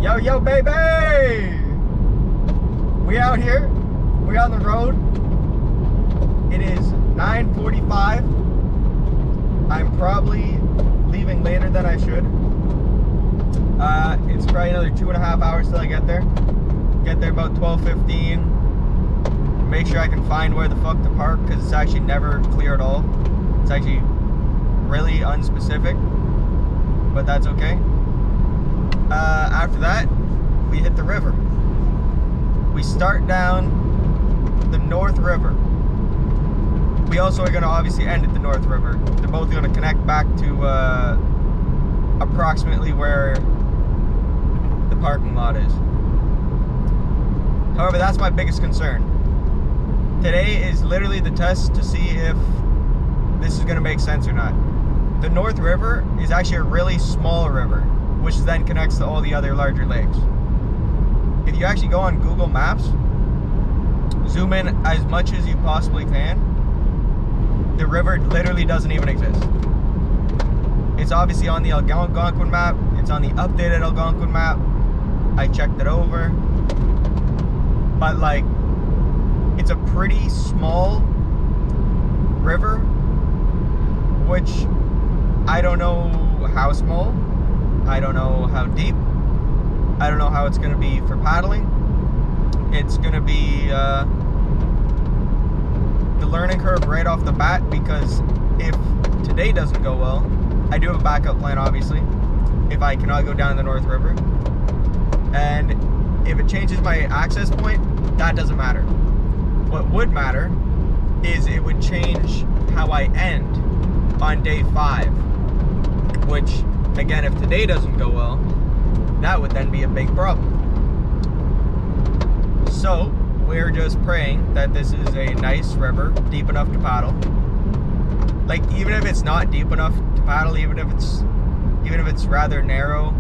Yo, yo, baby! We out here. We on the road. It is 9:45. I'm probably leaving later than I should. It's probably another 2.5 hours till I get there. Get there about 12:15. Make sure I can find where the fuck to park, because it's actually never clear at all. It's actually really unspecific, but that's okay. After that, we hit the river. We start down the North River. We also are going to obviously end at the North River. They're both going to connect back to approximately where the parking lot is. However, that's my biggest concern. Today is literally the test to see if this is going to make sense or not. The North River is actually a really small river, which then connects to all the other larger lakes. If you actually go on Google Maps, zoom in as much as you possibly can, the river literally doesn't even exist. It's obviously on the Algonquin map, it's on the updated Algonquin map. I checked it over. But like, it's a pretty small river, which I don't know how small, I don't know how deep, I don't know how it's going to be for paddling. It's going to be the learning curve right off the bat, because if today doesn't go well, I do have a backup plan obviously, if I cannot go down the North River. And if it changes my access point, that doesn't matter. What would matter is it would change how I end on day 5, which again, if today doesn't go well, that would then be a big problem. So we're just praying that this is a nice river, deep enough to paddle. Like, even if it's not deep enough to paddle, even if it's rather narrow,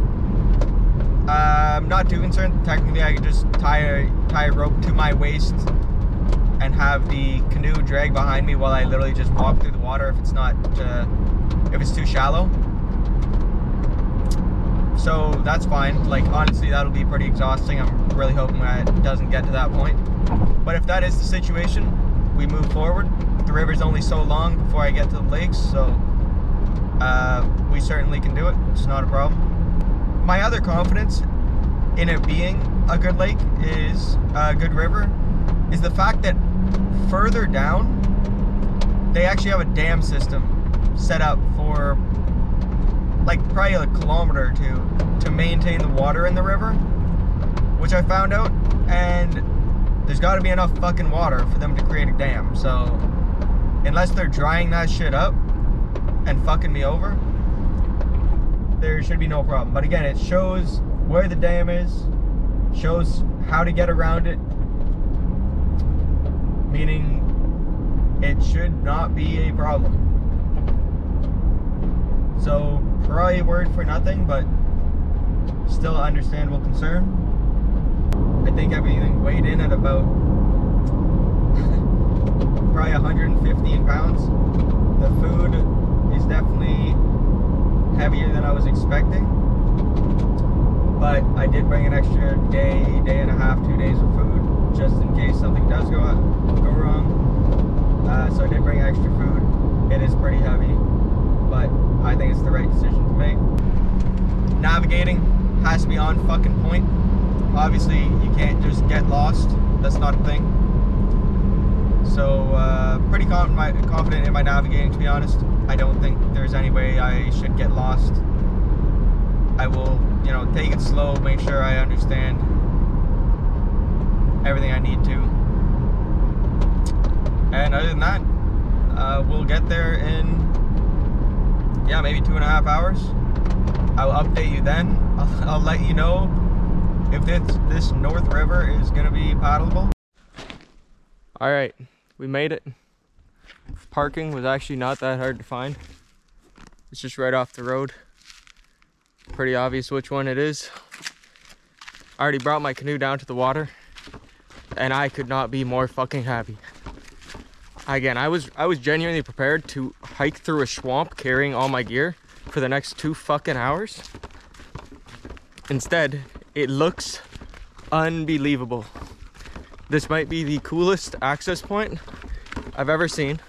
I'm not too concerned. Technically, I could just tie a rope to my waist and have the canoe drag behind me while I literally just walk through the water if it's too shallow. So that's fine. Like, honestly, that'll be pretty exhausting. I'm really hoping that it doesn't get to that point. But if that is the situation, we move forward. The river's only so long before I get to the lakes, so we certainly can do it. It's not a problem. My other confidence in it being a good lake is a good river is the fact that further down, they actually have a dam system set up for like probably a kilometer or two to maintain the water in the river, which I found out, and there's got to be enough fucking water for them to create a dam. So unless they're drying that shit up and fucking me over, there should be no problem. But again, it shows where the dam is, shows how to get around it, meaning it should not be a problem. So probably a word for nothing, but still understandable concern. I think everything weighed in at about probably 115 pounds. The food is definitely heavier than I was expecting, but I did bring an extra day and a half, 2 days of food, just in case something does go wrong. So I did bring extra food. It is pretty heavy, but I think it's the right decision to make. Navigating has to be on fucking point. Obviously, you can't just get lost. That's not a thing. So, pretty confident in my navigating, to be honest. I don't think there's any way I should get lost. I will, take it slow, make sure I understand everything I need to. And other than that, we'll get there in, maybe 2.5 hours. I'll update you then. I'll let you know if this North River is going to be paddleable. All right, we made it. Parking was actually not that hard to find. It's just right off the road. Pretty obvious which one it is. I already brought my canoe down to the water, and I could not be more fucking happy. Again, I was genuinely prepared to hike through a swamp carrying all my gear for the next 2 fucking hours. Instead, It looks unbelievable. This might be the coolest access point I've ever seen.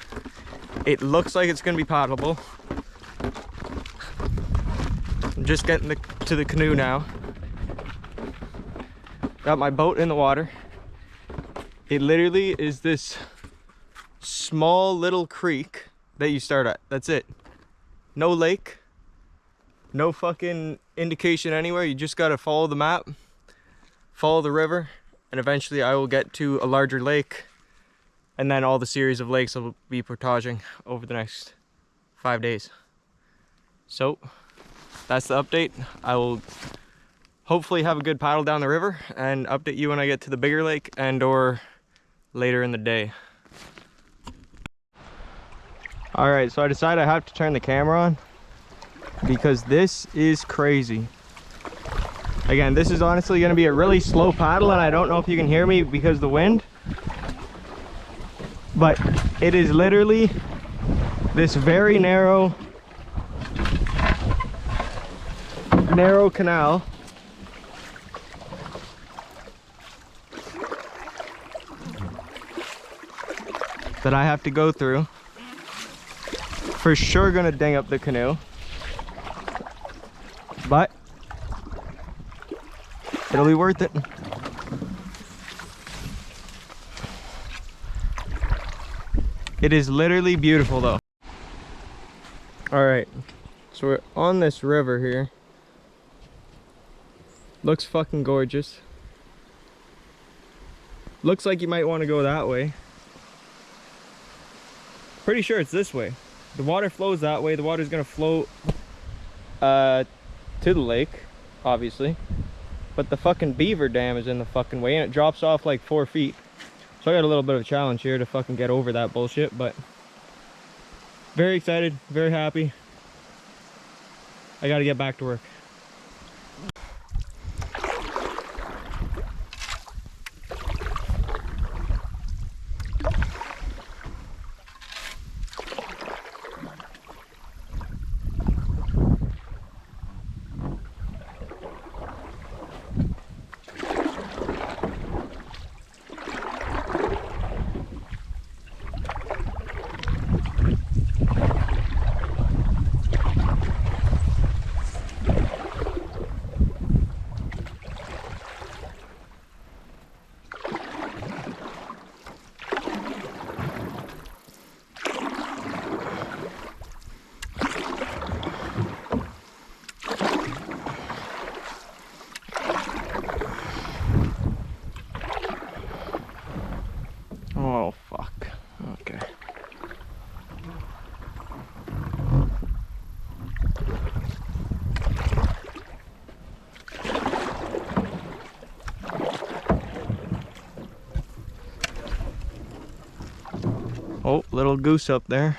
It looks like it's gonna be paddleable. I'm just getting to the canoe now. Got my boat in the water. It literally is this small little creek that you start at. That's it. No lake, no fucking indication anywhere. You just gotta follow the map, follow the river, and eventually I will get to a larger lake, and then all the series of lakes will be portaging over the next 5 days. So that's the update. I will hopefully have a good paddle down the river and update you when I get to the bigger lake and or later in the day. All right, so I decided I have to turn the camera on because this is crazy. Again, this is honestly gonna be a really slow paddle, and I don't know if you can hear me because of the wind, but it is literally this very narrow canal that I have to go through. For sure gonna ding up the canoe, but it'll be worth it. It is literally beautiful though. All right, so we're on this river here. Looks fucking gorgeous. Looks like you might want to go that way. Pretty sure it's this way. The water flows that way. The water's gonna flow to the lake, obviously. But the fucking beaver dam is in the fucking way, and it drops off like 4 feet. So I got a little bit of a challenge here to fucking get over that bullshit, but very excited, very happy. I gotta get back to work. Oh, fuck. Okay. Oh, little goose up there.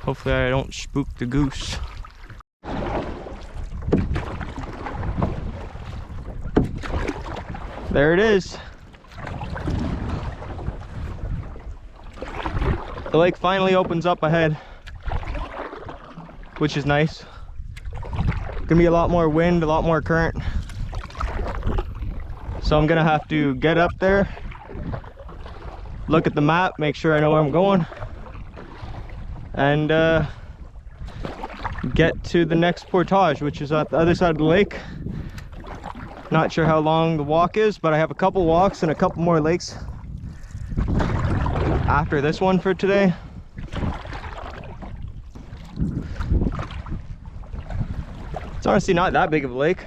Hopefully I don't spook the goose. There it is. The lake finally opens up ahead, which is nice. Gonna be a lot more wind, a lot more current. So I'm gonna have to get up there, look at the map, make sure I know where I'm going, and get to the next portage, which is at the other side of the lake. Not sure how long the walk is, but I have a couple walks and a couple more lakes after this one for today. It's honestly not that big of a lake.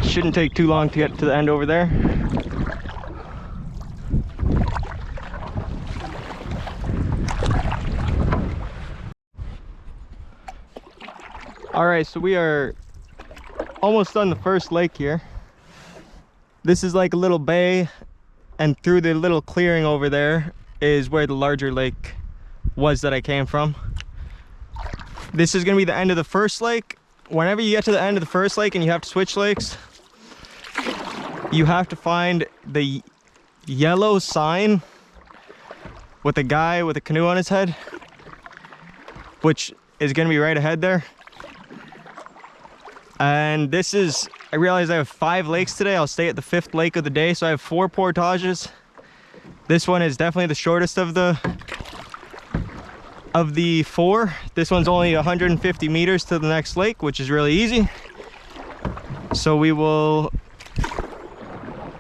Shouldn't take too long to get to the end over there. All right, so we are almost done the first lake here. This is like a little bay, and through the little clearing over there is where the larger lake was that I came from. This is gonna be the end of the first lake. Whenever you get to the end of the first lake and you have to switch lakes, you have to find the yellow sign with a guy with a canoe on his head, which is gonna be right ahead there. And this is, I realize I have 5 lakes today. I'll stay at the 5th lake of the day, so I have 4 portages. This one is definitely the shortest of the 4. This one's only 150 meters to the next lake, which is really easy. So we will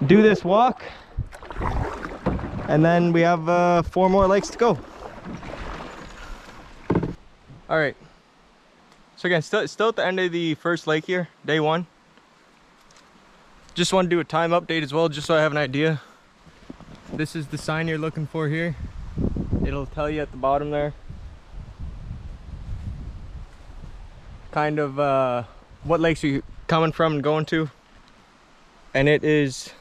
do this walk, and then we have 4 more lakes to go. All right. So again, still at the end of the first lake here, day 1. Just want to do a time update as well, just so I have an idea. This is the sign you're looking for here. It'll tell you at the bottom there kind of what lakes you're coming from and going to. And it is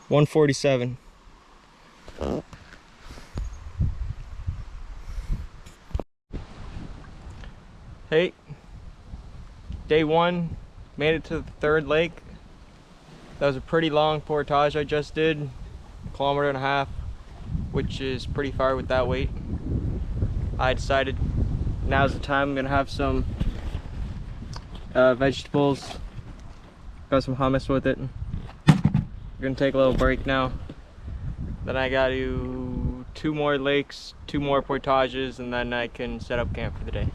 147. Hey, day 1, made it to the 3rd lake. That was a pretty long portage I just did, 1.5 kilometers, which is pretty far with that weight. I decided now's the time. I'm gonna have some vegetables, got some hummus with it. We're gonna take a little break now. Then I got to 2 more lakes, 2 more portages, and then I can set up camp for the day.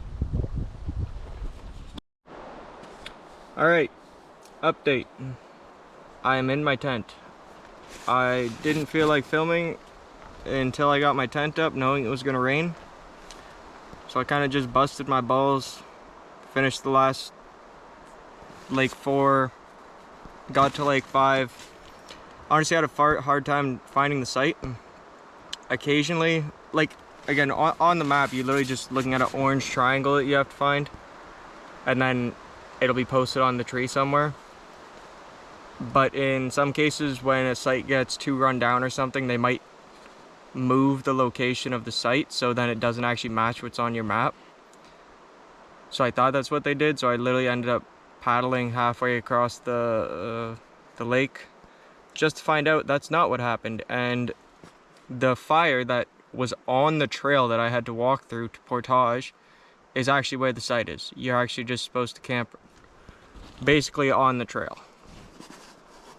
Alright, update. I am in my tent. I didn't feel like filming until I got my tent up, knowing it was gonna rain. So I kind of just busted my balls, finished the last lake 4, got to lake 5. Honestly, I had a hard time finding the site. Occasionally, like, again, on the map, you're literally just looking at an orange triangle that you have to find, and then it'll be posted on the tree somewhere. But in some cases, when a site gets too run down or something, they might move the location of the site so then it doesn't actually match what's on your map. So I thought that's what they did, so I literally ended up paddling halfway across the lake just to find out that's not what happened. And the fire that was on the trail that I had to walk through to Portage is actually where the site is. You're actually just supposed to camp basically on the trail.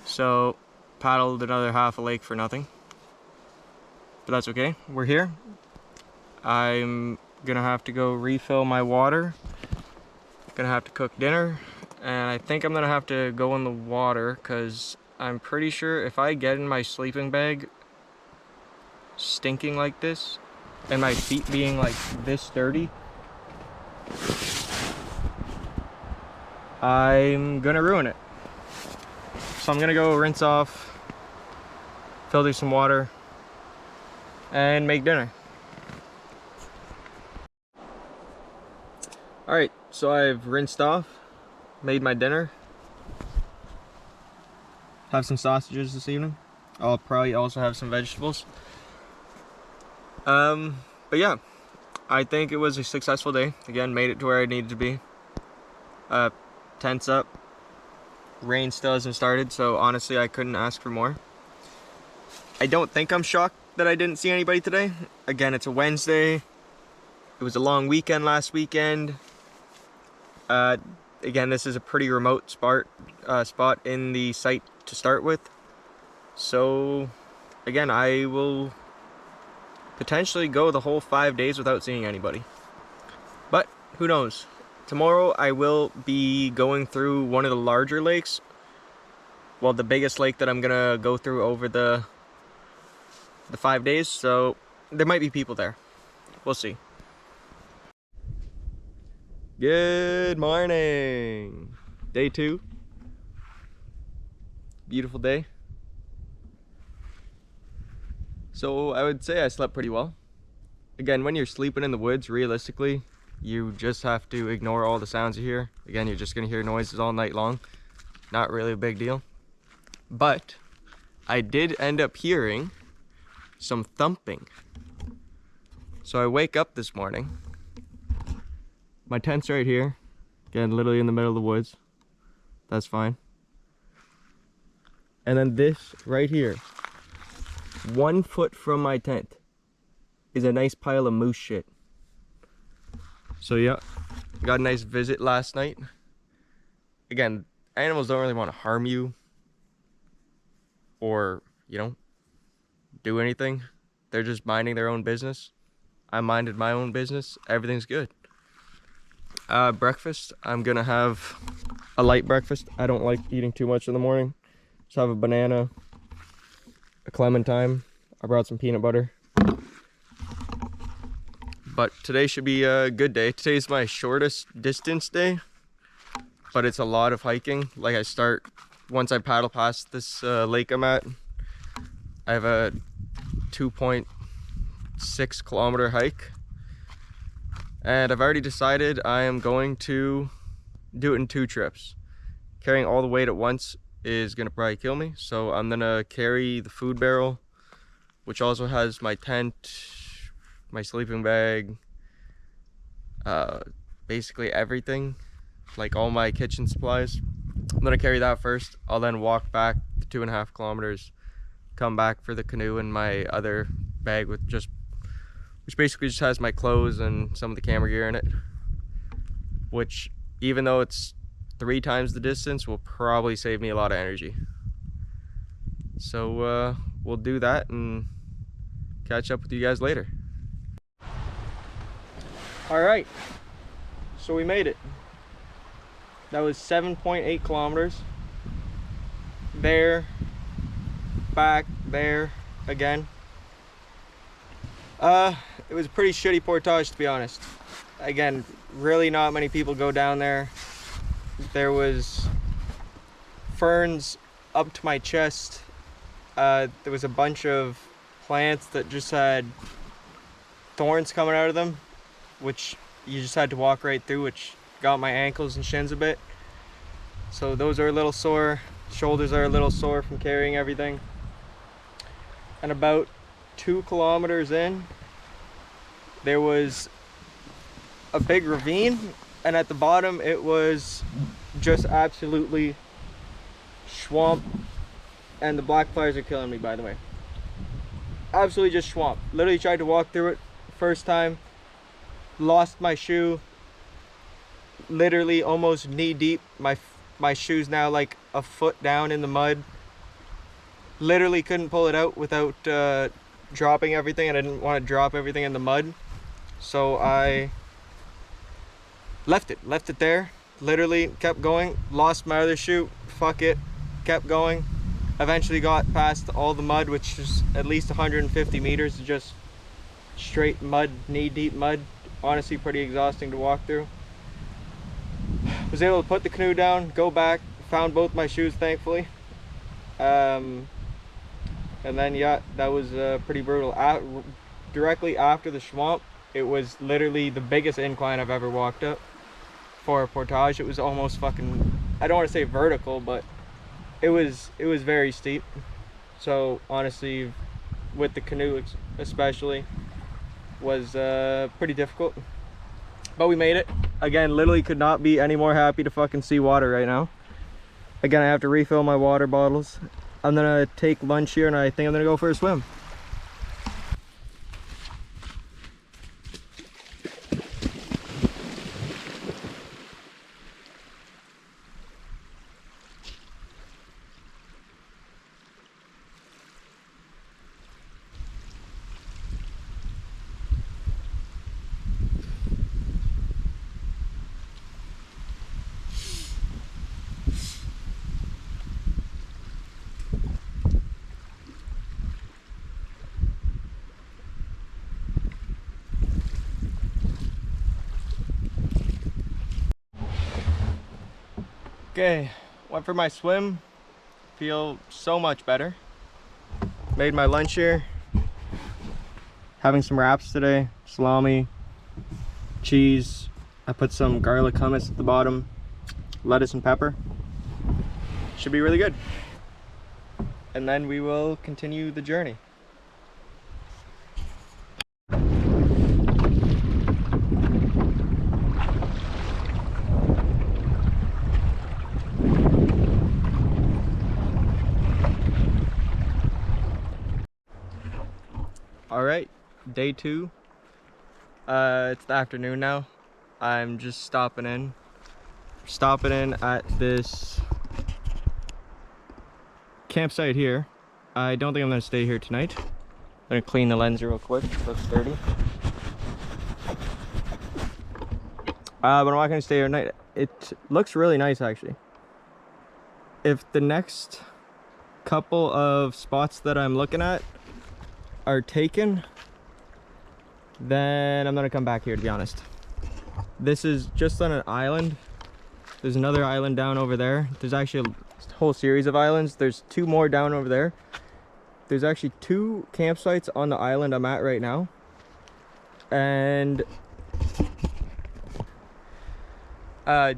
So paddled another half a lake for nothing, but that's okay. We're here. I'm gonna have to go refill my water, gonna have to cook dinner, and I think I'm gonna have to go in the water because I'm pretty sure if I get in my sleeping bag stinking like this and my feet being like this dirty, I'm gonna ruin it. So I'm gonna go rinse off, filter some water, and make dinner. Alright, so I've rinsed off, made my dinner. Have some sausages this evening. I'll probably also have some vegetables. But yeah, I think it was a successful day. Again, made it to where I needed to be. Tents up. Rain still hasn't started, so honestly I couldn't ask for more. I don't think I'm shocked that I didn't see anybody today. Again, it's a Wednesday. It was a long weekend last weekend. Again, this is a pretty remote spot in the site to start with. So again, I will potentially go the whole 5 days without seeing anybody. But who knows? Tomorrow I will be going through one of the larger lakes. Well, the biggest lake that I'm gonna go through over the 5 days, so there might be people there. We'll see. Good morning. Day 2. Beautiful day. So I would say I slept pretty well. Again, when you're sleeping in the woods, realistically, you just have to ignore all the sounds you hear. Again, you're just gonna hear noises all night long. Not really a big deal. But I did end up hearing some thumping. So I wake up this morning. My tent's right here. Again, literally in the middle of the woods. That's fine. And then this right here 1 foot from my tent is a nice pile of moose shit. So yeah, got a nice visit last night. Again, animals don't really want to harm you or, you know, do anything. They're just minding their own business. I minded my own business. Everything's good. Breakfast, I'm gonna have a light breakfast. I don't like eating too much in the morning. Just have a banana, a clementine. I brought some peanut butter. But today should be a good day. Today's my shortest distance day, but it's a lot of hiking. Like once I paddle past this lake I'm at, I have a 2.6 kilometer hike. And I've already decided I am going to do it in 2 trips. Carrying all the weight at once is gonna probably kill me. So I'm gonna carry the food barrel, which also has my tent, my sleeping bag, basically everything, like all my kitchen supplies. I'm gonna carry that first. I'll then walk back the 2.5 kilometers, come back for the canoe and my other bag which basically just has my clothes and some of the camera gear in it, which even though it's 3 times the distance will probably save me a lot of energy. So we'll do that and catch up with you guys later. All right, so we made it. That was 7.8 kilometers. There, back, there, again. It was a pretty shitty portage, to be honest. Again, really not many people go down there. There was ferns up to my chest. There was a bunch of plants that just had thorns coming out of them, which you just had to walk right through, which got my ankles and shins a bit. So those are a little sore. Shoulders are a little sore from carrying everything. And about 2 kilometers in, there was a big ravine, and at the bottom it was just absolutely swamp, and the black flies are killing me, by the way. Absolutely just swamp. Literally tried to walk through it first time, lost my shoe, literally almost knee deep. My shoe's now like a foot down in the mud. Literally couldn't pull it out without dropping everything, and I didn't want to drop everything in the mud, so I left it there. Literally kept going, lost my other shoe, fuck it, kept going. Eventually got past all the mud, which is at least 150 meters of just straight mud, knee deep mud. Honestly pretty exhausting to walk through. Was able to put the canoe down, go back, found both my shoes thankfully. And then yeah, that was pretty brutal. Directly after the swamp, it was literally the biggest incline I've ever walked up for a portage. It was almost fucking, I don't want to say vertical, but it was very steep. So honestly, with the canoe especially, was pretty difficult. But we made it. Again, literally could not be any more happy to fucking see water right now. Again, I have to refill my water bottles. I'm gonna take lunch here, and I think I'm gonna go for a swim. Okay, went for my swim. Feel so much better. Made my lunch here. Having some wraps today. Salami, cheese. I put some garlic hummus at the bottom. Lettuce and pepper. Should be really good. And then we will continue the journey. All right, day 2. It's the afternoon now. I'm just stopping in at this campsite here. I don't think I'm gonna stay here tonight. I'm gonna clean the lens real quick. It looks dirty. But I'm not gonna stay here tonight. It looks really nice actually. If the next couple of spots that I'm looking at are taken, then I'm gonna come back here, to be honest. This is just on an island. There's another island down over there. There's actually a whole series of islands. There's 2 more down over there. There's actually 2 campsites on the island I'm at right now. And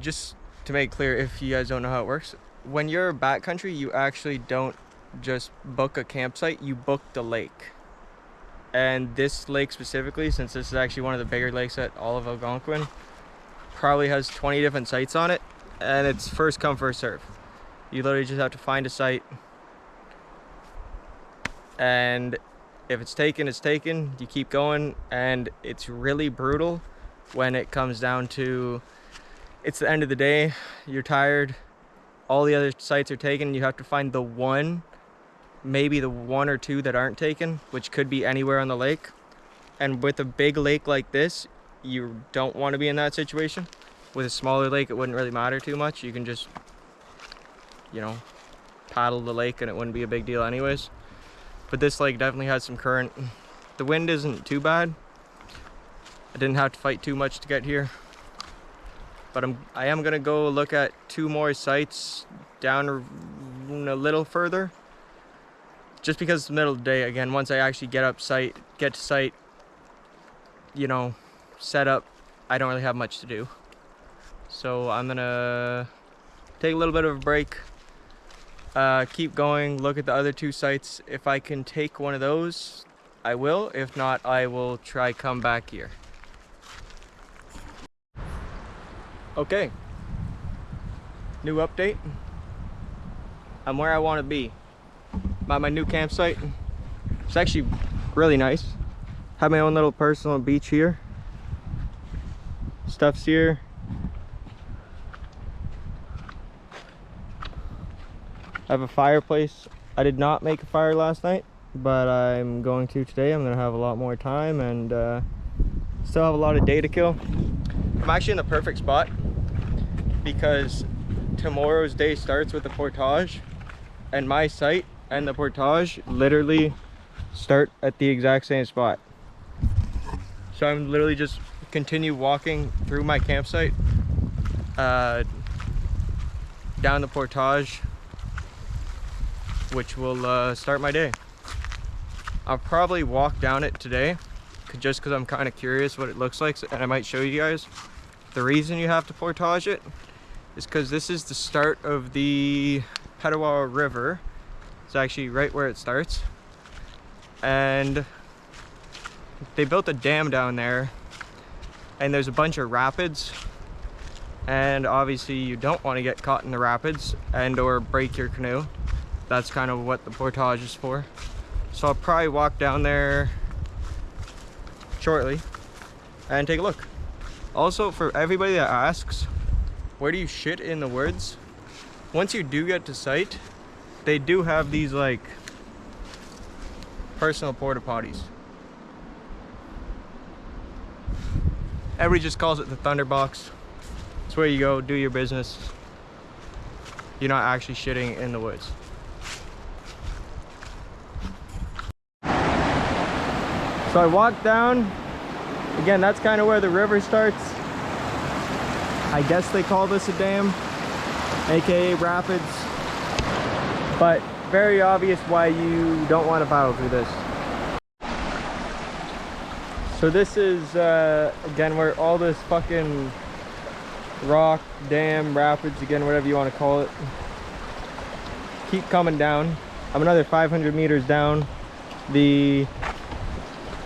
just to make clear, if you guys don't know how it works, when you're backcountry, you actually don't just book a campsite, you book the lake. And this lake specifically, since this is actually one of the bigger lakes at all of Algonquin, probably has 20 different sites on it, and it's first come first serve. You literally just have to find a site, and if it's taken, it's taken. You keep going, and it's really brutal when it comes down to it's the end of the day, you're tired, all the other sites are taken, you have to find the one, maybe the 1 or 2 that aren't taken, which could be anywhere on the lake. And with a big lake like this, you don't want to be in that situation. With a smaller lake, it wouldn't really matter too much. You can just, you know, paddle the lake and it wouldn't be a big deal anyways. But this lake definitely has some current. The wind isn't too bad. I didn't have to fight too much to get here. But I am gonna go look at 2 more sites down a little further. Just because it's the middle of the day, again, once I actually get to site, you know, set up, I don't really have much to do. So I'm gonna take a little bit of a break, keep going, look at the other 2 sites. If I can take one of those, I will. If not, I will try come back here. Okay, new update. I'm where I want to be. I'm at my new campsite. It's actually really nice. Have my own little personal beach here. Stuff's here. I have a fireplace. I did not make a fire last night, but I'm going to today. I'm gonna have a lot more time and still have a lot of day to kill. I'm actually in the perfect spot because tomorrow's day starts with the Portage, and my site and the Portage literally start at the exact same spot. So I'm literally just continue walking through my campsite, down the Portage, which will start my day. I'll probably walk down it today just because I'm kind of curious what it looks like, and I might show you guys. The reason you have to portage it is because this is the start of the Petawawa River. It's actually right where it starts, and they built a dam down there, and there's a bunch of rapids, and obviously you don't want to get caught in the rapids and or break your canoe. That's kind of what the portage is for. So I'll probably walk down there shortly and take a look. Also, for everybody that asks, where do you shit in the woods? Once you do get to site, they do have these like personal porta potties. Everybody just calls it the Thunderbox. It's where you go, do your business. You're not actually shitting in the woods. So I walked down. Again, that's kind of where the river starts. I guess they call this a dam, aka rapids. But very obvious why you don't want to paddle through this. So this is, again, where all this fucking rock, dam, rapids, again, whatever you want to call it, keep coming down. I'm another 500 meters down the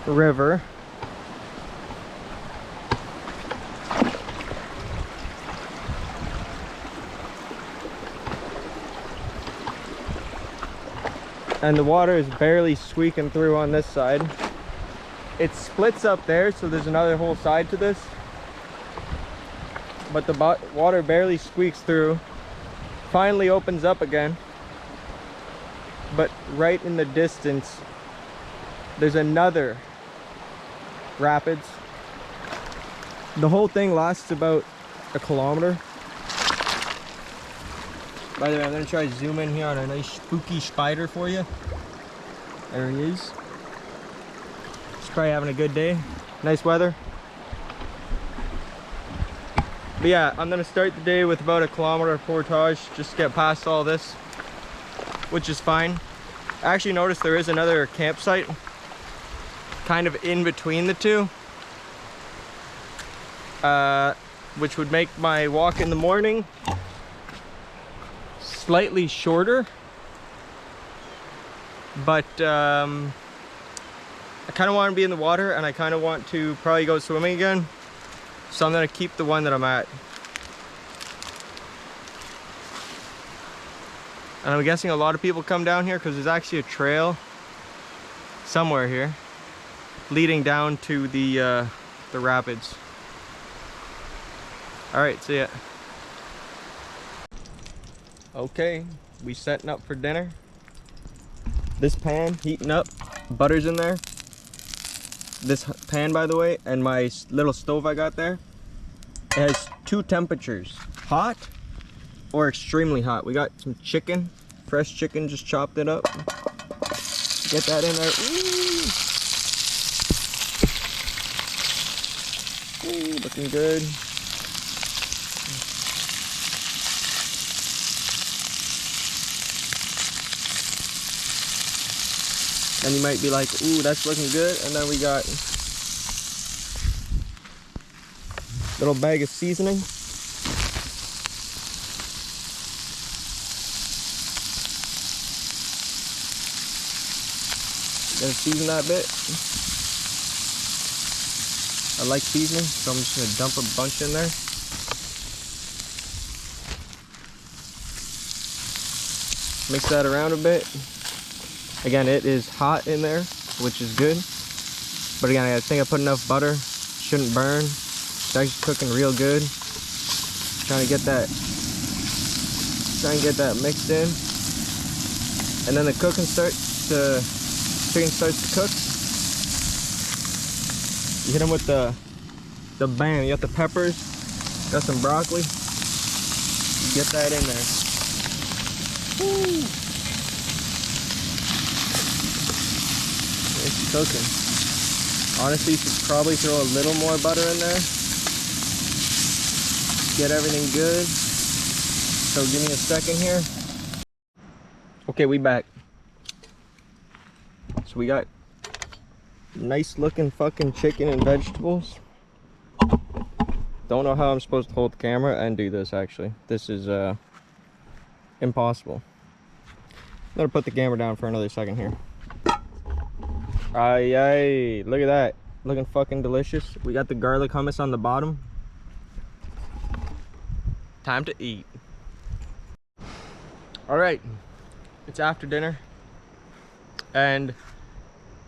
river. And the water is barely squeaking through on this side. It splits up there, so there's another whole side to this. But the water barely squeaks through. Finally opens up again. But right in the distance, there's another rapids. The whole thing lasts about a kilometer. By the way, I'm gonna try to zoom in here on a nice spooky spider for you. There he is. He's probably having a good day. Nice weather. But yeah, I'm gonna start the day with about a kilometer of portage, just to get past all this, which is fine. I actually noticed there is another campsite kind of in between the two, which would make my walk in the morning slightly shorter, but I kind of want to be in the water and I kind of want to probably go swimming again, so I'm going to keep the one that I'm at. And I'm guessing a lot of people come down here because there's actually a trail somewhere here leading down to the rapids. All right, see ya. Okay, we setting up for dinner. This pan heating up, butter's in there. This pan, by the way, and my little stove I got there, it has two temperatures, hot or extremely hot. We got some chicken, fresh chicken, just chopped it up. Get that in there. Ooh, looking good. And you might be like, ooh, that's looking good. And then we got a little bag of seasoning. Gonna season that bit. I like seasoning, so I'm just gonna dump a bunch in there. Mix that around a bit. Again, it is hot in there, which is good. But again, I think I put enough butter. Shouldn't burn. It's actually cooking real good. Trying to get that mixed in. And then the chicken starts to cook. You hit them with the bam. You got the peppers, got some broccoli. Get that in there. Woo. It's cooking. Honestly, you should probably throw a little more butter in there. Get everything good. So give me a second here. Okay, we back. So we got nice looking fucking chicken and vegetables. Don't know how I'm supposed to hold the camera and do this actually. This is impossible. I'm gonna put the camera down for another second here. Aye, look at that. Looking fucking delicious. We got the garlic hummus on the bottom. Time to eat. All right, it's after dinner. And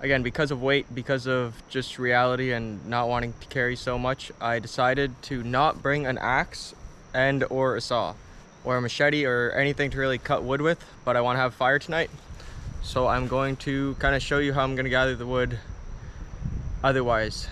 again, because of weight, because of just reality and not wanting to carry so much, I decided to not bring an axe and or a saw or a machete or anything to really cut wood with, but I want to have fire tonight. So I'm going to kind of show you how I'm going to gather the wood otherwise.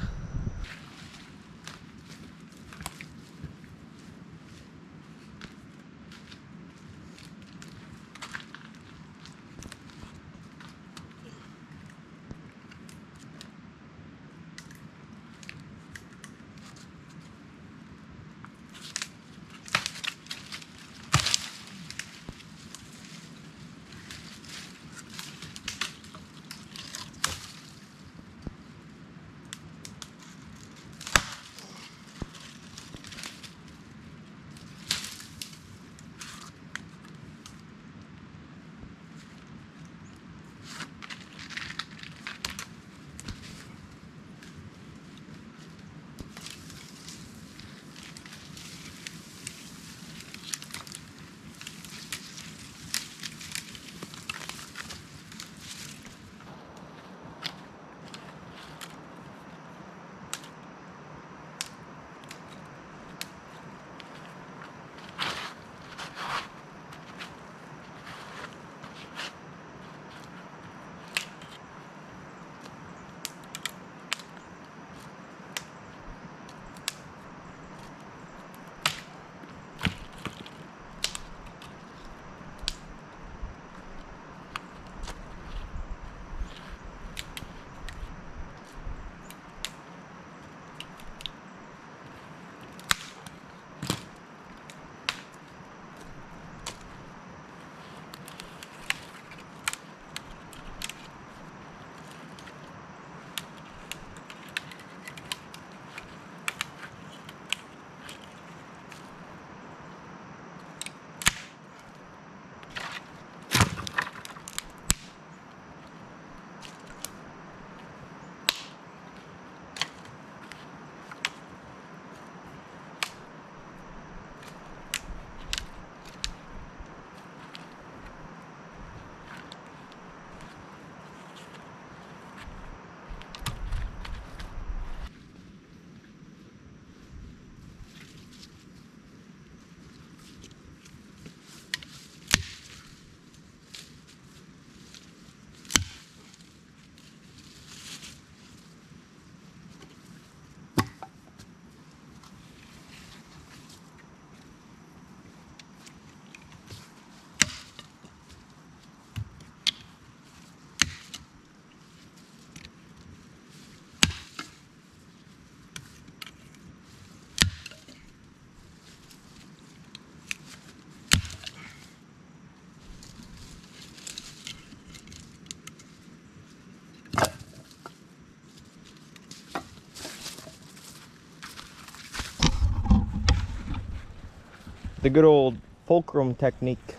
good old fulcrum technique.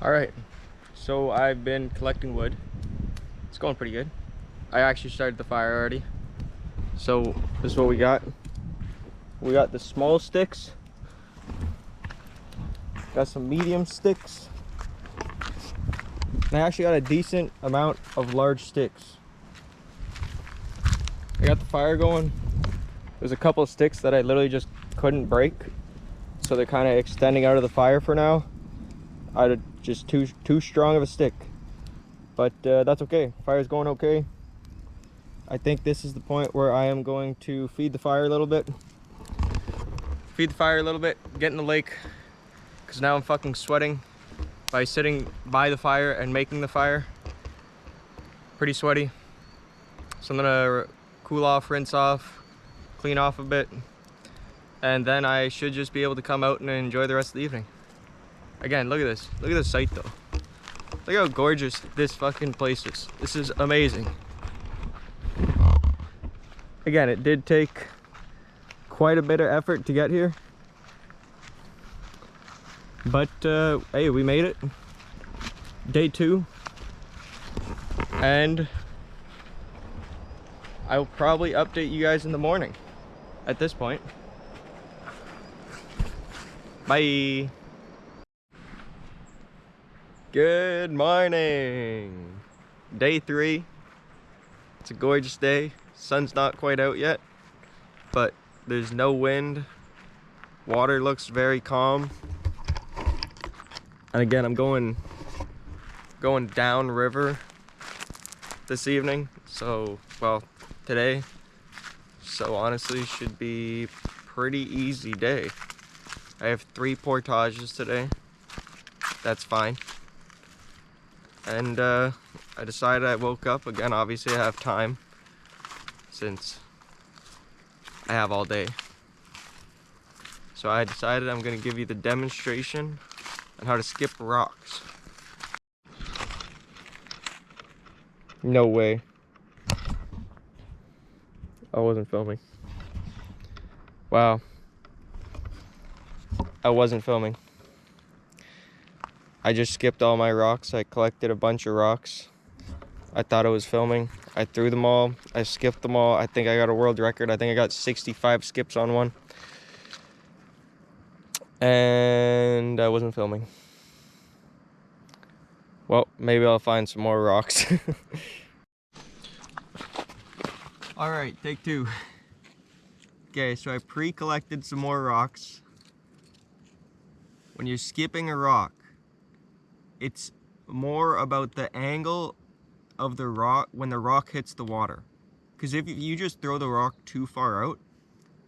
Alright, so I've been collecting wood. It's going pretty good. I actually started the fire already. So this is what we got. We got the small sticks. Got some medium sticks. And I actually got a decent amount of large sticks. I got the fire going. There's a couple of sticks that I literally just couldn't break. So they're kind of extending out of the fire for now. Just too strong of a stick. But that's okay. Fire's going okay. I think this is the point where I am going to feed the fire a little bit. Feed the fire a little bit, get in the lake. Because now I'm fucking sweating by sitting by the fire and making the fire. Pretty sweaty. So I'm gonna cool off, rinse off, clean off a bit. And then I should just be able to come out and enjoy the rest of the evening. Again, look at this. Look at this sight though. Look how gorgeous this fucking place is. This is amazing. Again, it did take quite a bit of effort to get here. But hey, we made it. Day 2. And I'll probably update you guys in the morning at this point. Bye. Good morning. Day 3. It's a gorgeous day. Sun's not quite out yet, but there's no wind. Water looks very calm. And again, I'm going down river this evening. So, well, today. So honestly, should be pretty easy day. I have 3 portages today. That's fine. And I decided I woke up again. Obviously, I have time since I have all day. So I decided I'm gonna give you the demonstration on how to skip rocks. No way. I wasn't filming. Wow. I wasn't filming. I just skipped all my rocks. I collected a bunch of rocks. I thought I was filming. I threw them all. I skipped them all. I think I got a world record. I think I got 65 skips on one. And I wasn't filming. Well, maybe I'll find some more rocks. Alright, take 2. Okay, so I pre-collected some more rocks. When you're skipping a rock, it's more about the angle of the rock when the rock hits the water. Because if you just throw the rock too far out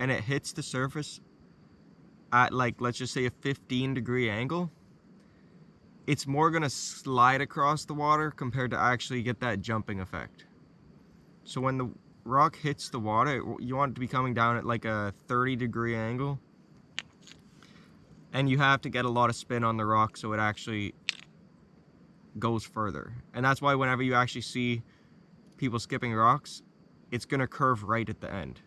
and it hits the surface at, like, let's just say a 15-degree angle, it's more gonna slide across the water compared to actually get that jumping effect. So when the rock hits the water, you want it to be coming down at like a 30-degree angle. And you have to get a lot of spin on the rock so it actually goes further. And that's why whenever you actually see people skipping rocks, it's gonna curve right at the end.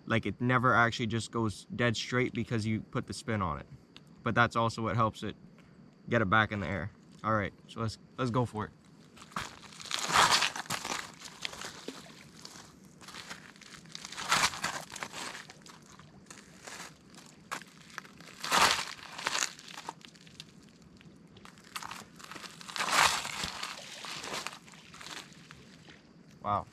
Like, it never actually just goes dead straight because you put the spin on it. But that's also what helps it get it back in the air. All right, so let's go for it. Wow.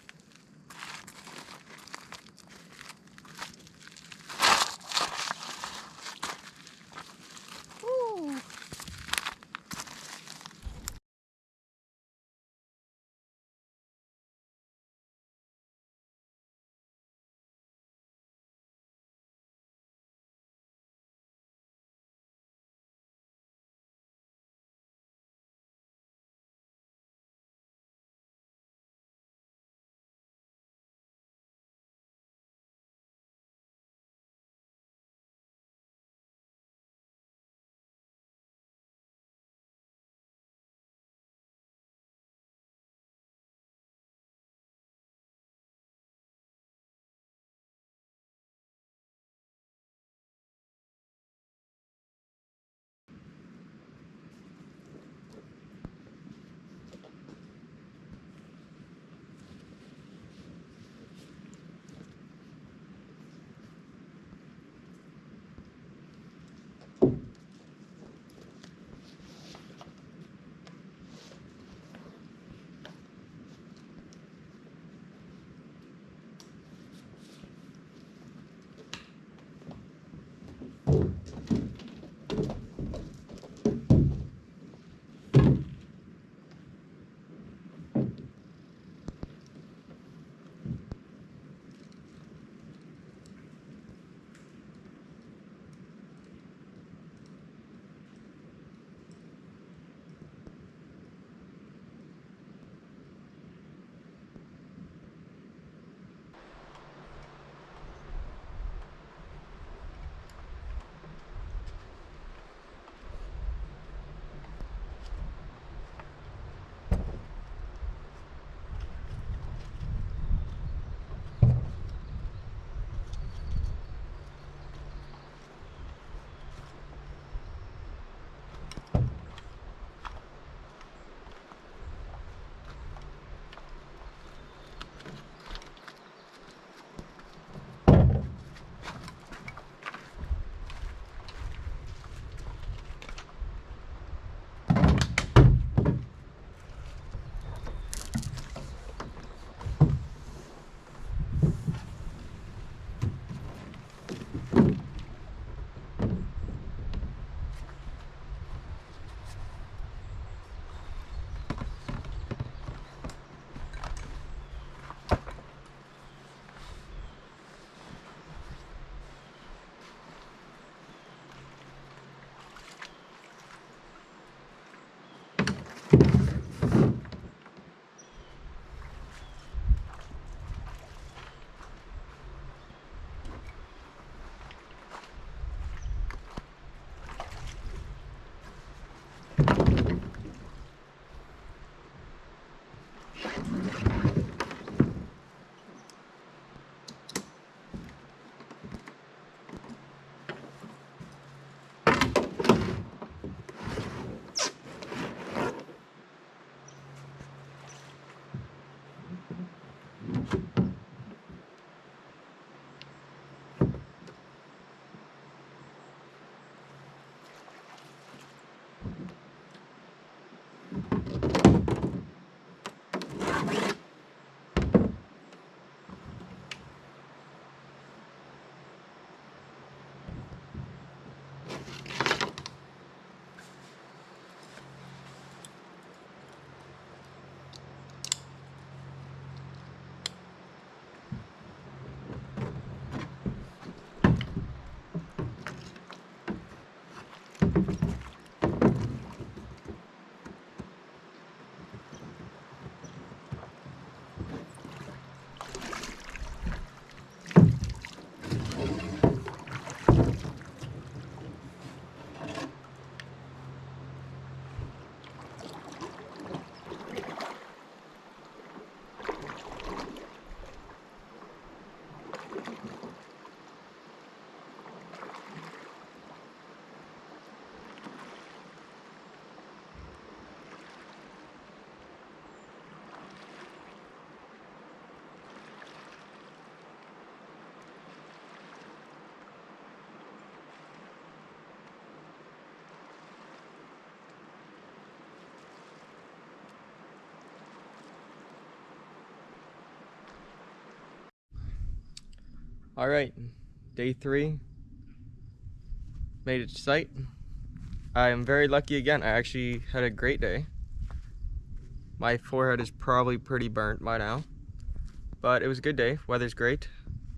All right, day 3, made it to site. I am very lucky again. I actually had a great day. My forehead is probably pretty burnt by now, but it was a good day. Weather's great,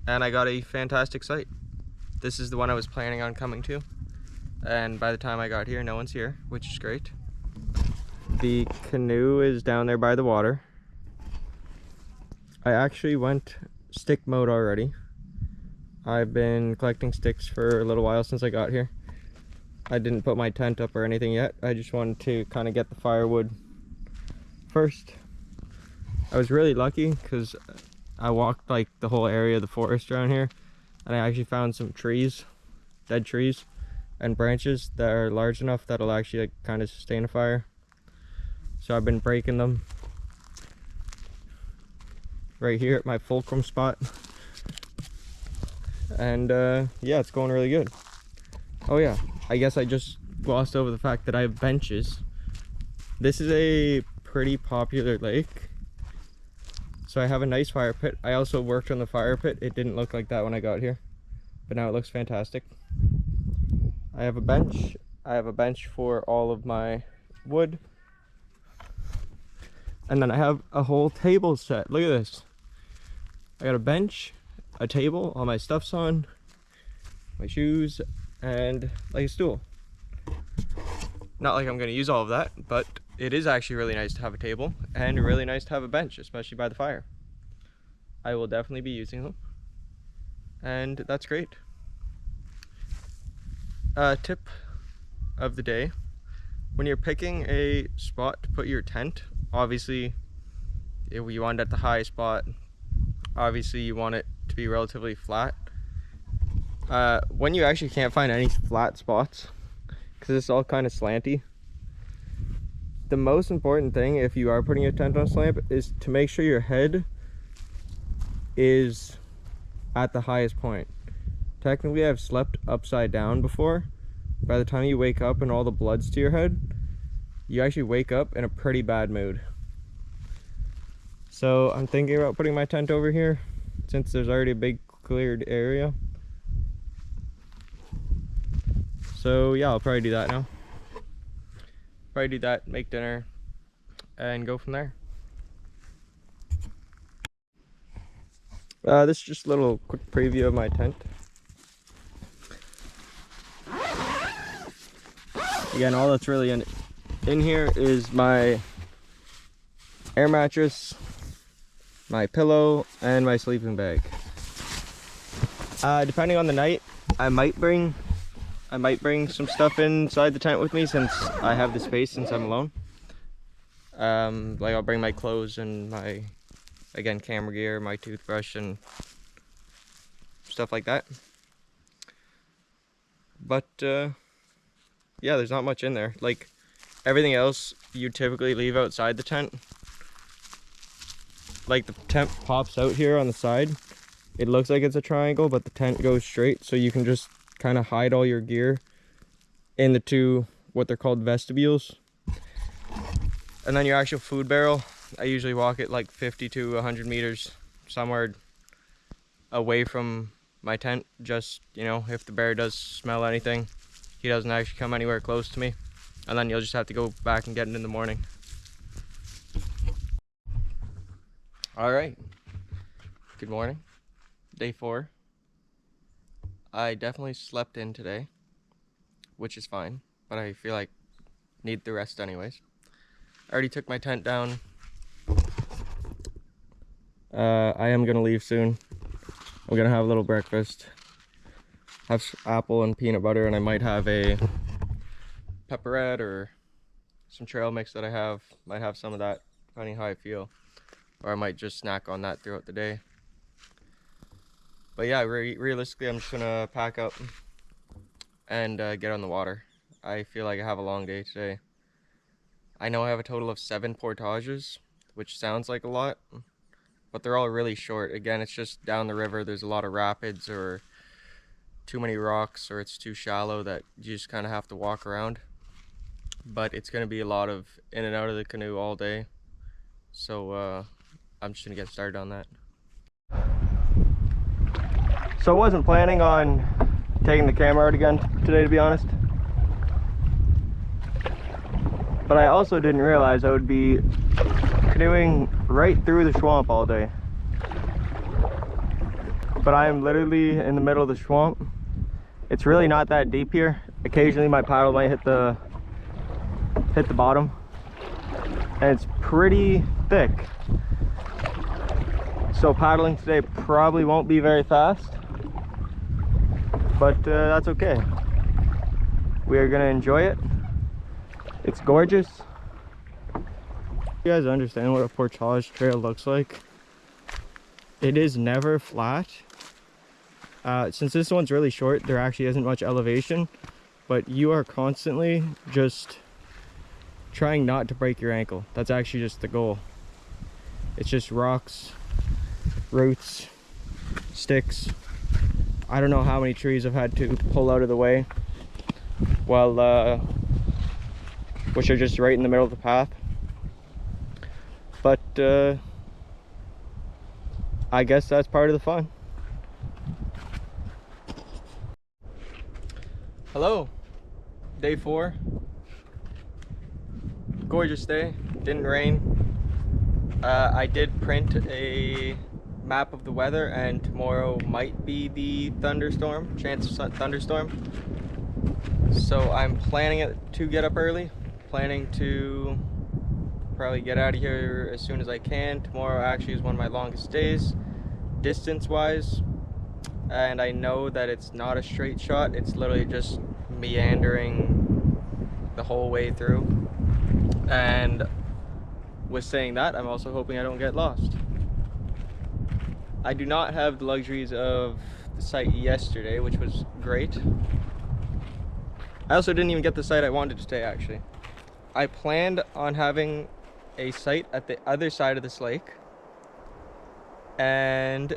and I got a fantastic site. This is the one I was planning on coming to, and by the time I got here, no one's here, which is great. The canoe is down there by the water. I actually went stick mode already. I've been collecting sticks for a little while since I got here. I didn't put my tent up or anything yet. I just wanted to kind of get the firewood first. I was really lucky because I walked like the whole area of the forest around here, and I actually found some trees, dead trees and branches that are large enough that'll actually like kind of sustain a fire. So I've been breaking them right here at my fulcrum spot. And yeah, it's going really good. Oh yeah, I guess I just glossed over the fact that I have benches. This is a pretty popular lake, so I have a nice fire pit. I also worked on the fire pit. It didn't look like that when I got here, but now it looks fantastic. I have a bench. I have a bench for all of my wood, and then I have a whole table set. Look at this. I got a bench, a table, all my stuff's on, my shoes, and like a stool. Not like I'm gonna use all of that, but it is actually really nice to have a table and really nice to have a bench, especially by the fire. I will definitely be using them, and that's great. Tip of the day: when you're picking a spot to put your tent, obviously if you want it at the high spot, obviously you want it to be relatively flat. When you actually can't find any flat spots, because it's all kind of slanty, the most important thing if you are putting your tent on a slant is to make sure your head is at the highest point. Technically, I've slept upside down before. By the time you wake up and all the blood's to your head, you actually wake up in a pretty bad mood. So I'm thinking about putting my tent over here since there's already a big cleared area. So yeah, I'll probably do that now. Probably do that, make dinner, and go from there. This is just a little quick preview of my tent. Again, all that's really in here is my air mattress, my pillow, and my sleeping bag. Depending on the night, I might bring some stuff inside the tent with me since I have the space, since I'm alone. Like I'll bring my clothes and my, again, camera gear, my toothbrush and stuff like that. But yeah, there's not much in there. Like everything else you typically leave outside the tent. Like the tent pops out here on the side. It looks like it's a triangle, but the tent goes straight, so you can just kind of hide all your gear in the two, what they're called, vestibules. And then your actual food barrel, I usually walk it like 50 to 100 meters somewhere away from my tent, just, you know, if the bear does smell anything, he doesn't actually come anywhere close to me, and then you'll just have to go back and get it in the morning. All right, good morning, day 4. I definitely slept in today, which is fine, but I feel like need the rest anyways. I already took my tent down. I am gonna leave soon. I'm gonna have a little breakfast, have apple and peanut butter, and I might have a pepperette or some trail mix that I have. Might have some of that, depending how I feel, or I might just snack on that throughout the day. But yeah, realistically, I'm just gonna pack up and get on the water. I feel like I have a long day today. I know I have a total of 7 portages, which sounds like a lot, but they're all really short. Again, it's just down the river. There's a lot of rapids or too many rocks, or it's too shallow that you just kind of have to walk around. But it's gonna be a lot of in and out of the canoe all day. So I'm just gonna get started on that. So I wasn't planning on taking the camera out again today, to be honest. But I also didn't realize I would be canoeing right through the swamp all day. But I am literally in the middle of the swamp. It's really not that deep here. Occasionally my paddle might hit the bottom. And it's pretty thick. So paddling today probably won't be very fast. But that's okay. We are gonna enjoy it. It's gorgeous. You guys understand what a Portage trail looks like? It is never flat. Since this one's really short, there actually isn't much elevation, but you are constantly just trying not to break your ankle. That's actually just the goal. It's just rocks, roots, sticks. I don't know how many trees I've had to pull out of the way while which are just right in the middle of the path. But I guess that's part of the fun. Hello, day 4. Gorgeous day, didn't rain. I did print a map of the weather, and tomorrow might be the thunderstorm, chance of thunderstorm. So I'm planning to get up early, planning to probably get out of here as soon as I can. Tomorrow actually is one of my longest days, distance wise, and I know that it's not a straight shot. It's literally just meandering the whole way through. And with saying that, I'm also hoping I don't get lost. I do not have the luxuries of the site yesterday, which was great. I also didn't even get the site I wanted today, actually. I planned on having a site at the other side of this lake, and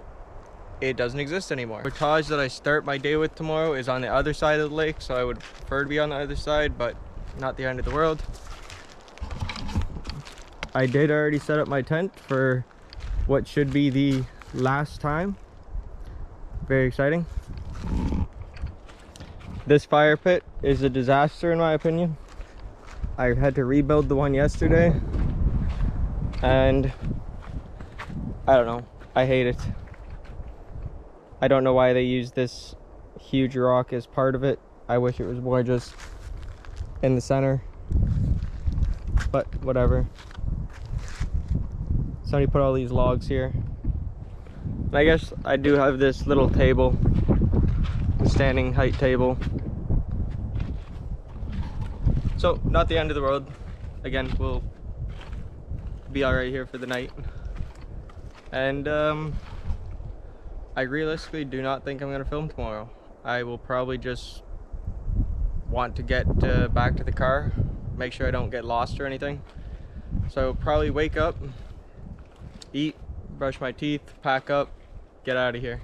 it doesn't exist anymore. The portage that I start my day with tomorrow is on the other side of the lake, so I would prefer to be on the other side, but not the end of the world. I did already set up my tent for what should be the last time. Very exciting. This fire pit is a disaster in my opinion. I had to rebuild the one yesterday, and I don't know, I hate it. I don't know why they used this huge rock as part of it. I wish it was more just in the center, but whatever. Somebody put all these logs here. And I guess I do have this little table, standing height table. So not the end of the world. Again, we'll be all right here for the night. And I realistically do not think I'm gonna film tomorrow. I will probably just want to get back to the car, make sure I don't get lost or anything. So I'll probably wake up, eat, brush my teeth, pack up, get out of here.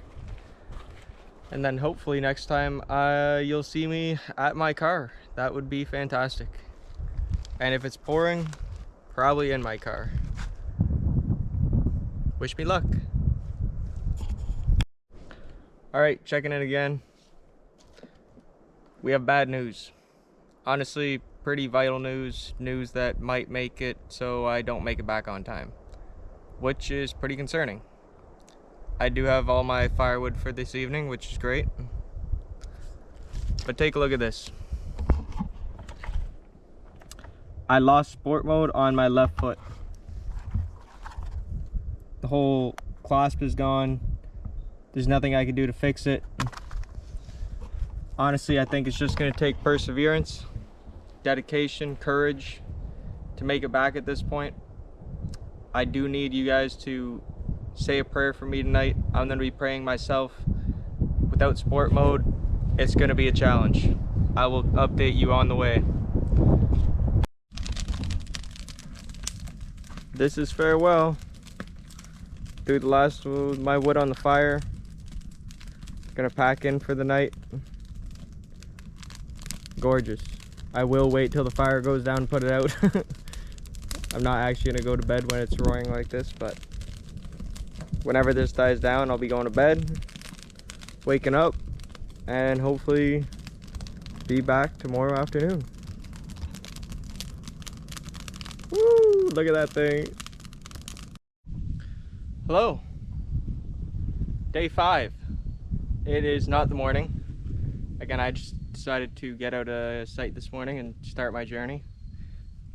And then hopefully next time you'll see me at my car. That would be fantastic. And if it's pouring, probably in my car. Wish me luck. All right, checking in again. We have bad news. Honestly, pretty vital news. News that might make it so I don't make it back on time, which is pretty concerning. I do have all my firewood for this evening, which is great. But take a look at this. I lost sport mode on my left foot. The whole clasp is gone. There's nothing I can do to fix it. Honestly, I think it's just gonna take perseverance, dedication, courage to make it back at this point. I do need you guys to say a prayer for me tonight. I'm gonna be praying myself. Without sport mode, it's gonna be a challenge. I will update you on the way. This is farewell. Threw the last of my wood on the fire. Gonna pack in for the night. Gorgeous. I will wait till the fire goes down and put it out. I'm not actually gonna go to bed when it's roaring like this, but whenever this dies down, I'll be going to bed. waking up and hopefully be back tomorrow afternoon. Woo! Look at that thing. Hello. Day 5. It is not the morning. Again, I just decided to get out of sight this morning and start my journey.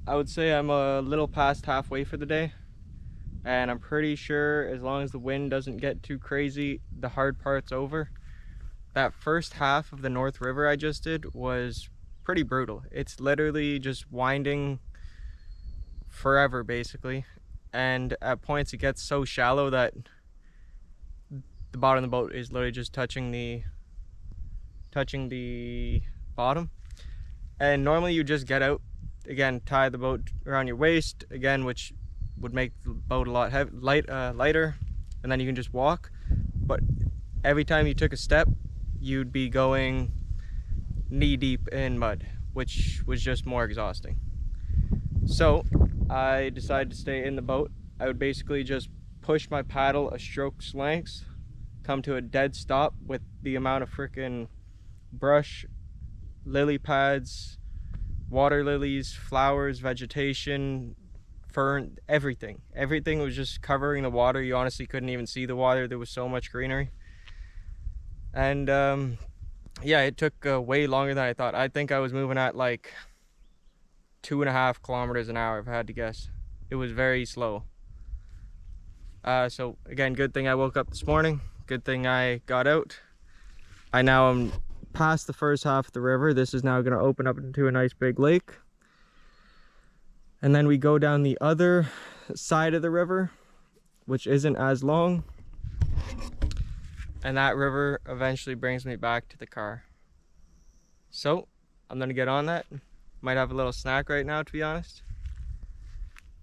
I would say I'm a little past halfway for the day, and I'm pretty sure as long as the wind doesn't get too crazy, the hard part's over. That first half of the North River I just did was pretty brutal. It's literally just winding forever basically, and at points it gets so shallow that the bottom of the boat is literally just touching the bottom. And normally you just get out, again, tie the boat around your waist again, which would make the boat a lot lighter, and then you can just walk. But every time you took a step, you'd be going knee deep in mud, which was just more exhausting. So I decided to stay in the boat. I would basically just push my paddle a stroke's length, come to a dead stop with the amount of freaking brush, lily pads, water lilies, flowers, vegetation, fern, everything. Everything was just covering the water. You honestly couldn't even see the water. There was so much greenery. And yeah, it took way longer than I thought. I think I was moving at like 2.5 kilometers an hour if I had to guess. It was very slow. So again, good thing I woke up this morning. Good thing I got out. I now am past the first half of the river. This is now going to open up into a nice big lake. And then we go down the other side of the river, which isn't as long. And that river eventually brings me back to the car. So I'm going to get on that. Might have a little snack right now, to be honest.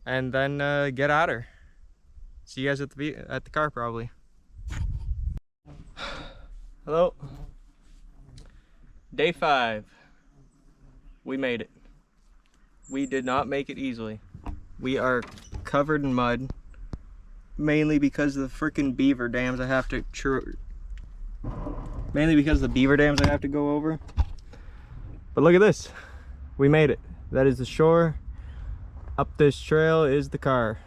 And then get at her. See you guys at the car probably. Hello. Day 5. We made it. We did not make it easily. We are covered in mud, mainly because of the freaking beaver dams I have to go over. But look at this. We made it. That is the shore. Up this trail is the car.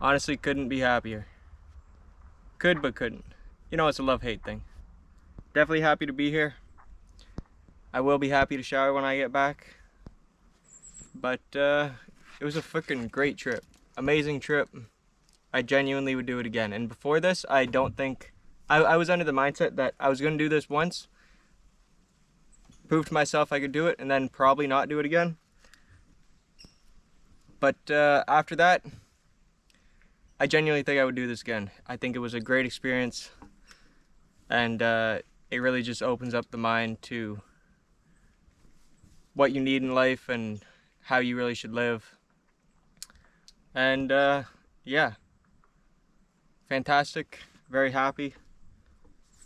Honestly, couldn't be happier. Could, but couldn't. You know, it's a love-hate thing. Definitely happy to be here. I will be happy to shower when I get back. But it was a freaking great trip. Amazing trip. I genuinely would do it again. And before this, I don't think... I was under the mindset that I was going to do this once, prove to myself I could do it, and then probably not do it again. But after that, I genuinely think I would do this again. I think it was a great experience, and it really just opens up the mind to what you need in life and how you really should live. And yeah, fantastic, very happy.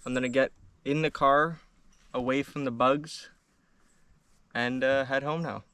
I'm gonna get in the car away from the bugs and head home now.